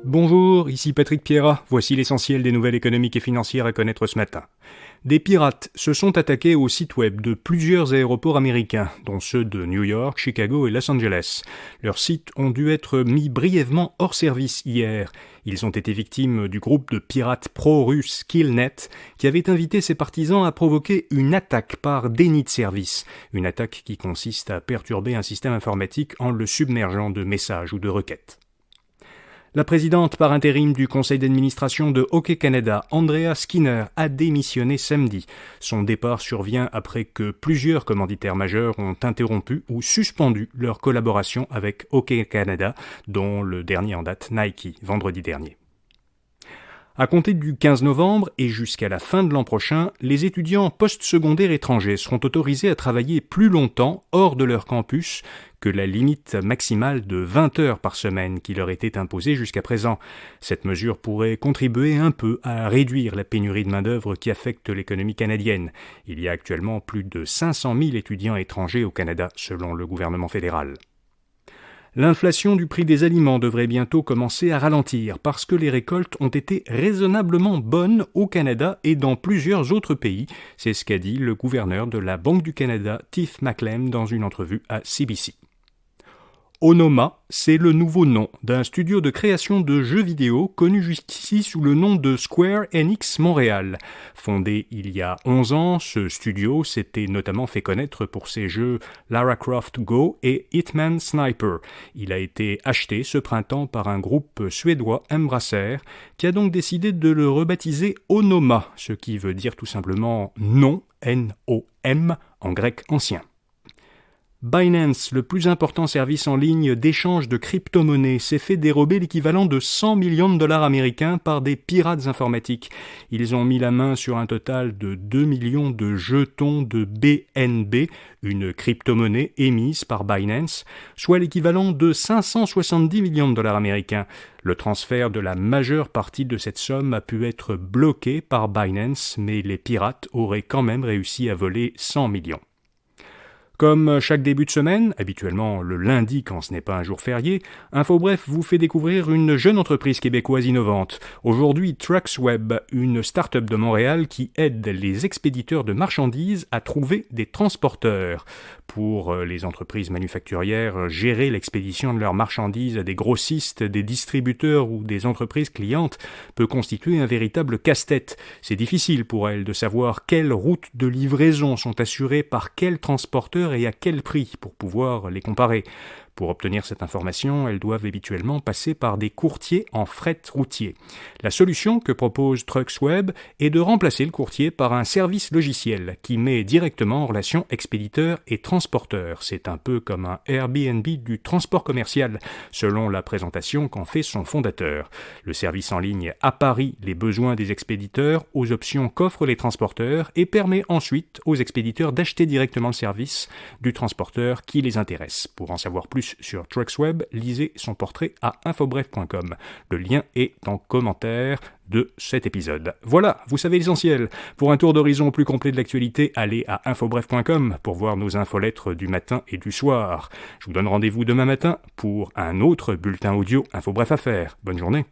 Bonjour, ici Patrick Pierrat. Voici l'essentiel des nouvelles économiques et financières à connaître ce matin. Des pirates se sont attaqués au site web de plusieurs aéroports américains, dont ceux de New York, Chicago et Los Angeles. Leurs sites ont dû être mis brièvement hors service hier. Ils ont été victimes du groupe de pirates pro-russes Killnet, qui avait invité ses partisans à provoquer une attaque par déni de service. Une attaque qui consiste à perturber un système informatique en le submergeant de messages ou de requêtes. La présidente par intérim du conseil d'administration de Hockey Canada, Andrea Skinner, a démissionné samedi. Son départ survient après que plusieurs commanditaires majeurs ont interrompu ou suspendu leur collaboration avec Hockey Canada, dont le dernier en date, Nike, vendredi dernier. À compter du 15 novembre et jusqu'à la fin de l'an prochain, les étudiants postsecondaires étrangers seront autorisés à travailler plus longtemps hors de leur campus que la limite maximale de 20 heures par semaine qui leur était imposée jusqu'à présent. Cette mesure pourrait contribuer un peu à réduire la pénurie de main-d'œuvre qui affecte l'économie canadienne. Il y a actuellement plus de 500 000 étudiants étrangers au Canada, selon le gouvernement fédéral. L'inflation du prix des aliments devrait bientôt commencer à ralentir parce que les récoltes ont été raisonnablement bonnes au Canada et dans plusieurs autres pays. C'est ce qu'a dit le gouverneur de la Banque du Canada, Tiff Macklem, dans une entrevue à CBC. Onoma, c'est le nouveau nom d'un studio de création de jeux vidéo connu jusqu'ici sous le nom de Square Enix Montréal. Fondé il y a 11 ans, ce studio s'était notamment fait connaître pour ses jeux Lara Croft Go et Hitman Sniper. Il a été acheté ce printemps par un groupe suédois, Embracer, qui a donc décidé de le rebaptiser Onoma, ce qui veut dire tout simplement nom, N-O-M, en grec ancien. Binance, le plus important service en ligne d'échange de crypto-monnaies, s'est fait dérober l'équivalent de 100 millions de dollars américains par des pirates informatiques. Ils ont mis la main sur un total de 2 millions de jetons de BNB, une crypto-monnaie émise par Binance, soit l'équivalent de 570 millions de dollars américains. Le transfert de la majeure partie de cette somme a pu être bloqué par Binance, mais les pirates auraient quand même réussi à voler 100 millions. Comme chaque début de semaine, habituellement le lundi quand ce n'est pas un jour férié, InfoBref vous fait découvrir une jeune entreprise québécoise innovante. Aujourd'hui, TrucksWeb, une start-up de Montréal qui aide les expéditeurs de marchandises à trouver des transporteurs. Pour les entreprises manufacturières, gérer l'expédition de leurs marchandises à des grossistes, des distributeurs ou des entreprises clientes peut constituer un véritable casse-tête. C'est difficile pour elles de savoir quelles routes de livraison sont assurées par quel transporteur et à quel prix pour pouvoir les comparer. Pour obtenir cette information, elles doivent habituellement passer par des courtiers en fret routier. La solution que propose TrucksWeb est de remplacer le courtier par un service logiciel qui met directement en relation expéditeur et transporteur. C'est un peu comme un Airbnb du transport commercial, selon la présentation qu'en fait son fondateur. Le service en ligne apparie les besoins des expéditeurs aux options qu'offrent les transporteurs et permet ensuite aux expéditeurs d'acheter directement le service du transporteur qui les intéresse. Pour en savoir plus sur TrucksWeb, lisez son portrait à infobref.com. Le lien est en commentaire de cet épisode. Voilà, vous savez l'essentiel. Pour un tour d'horizon plus complet de l'actualité, allez à infobref.com pour voir nos infolettres du matin et du soir. Je vous donne rendez-vous demain matin pour un autre bulletin audio InfoBref à faire. Bonne journée.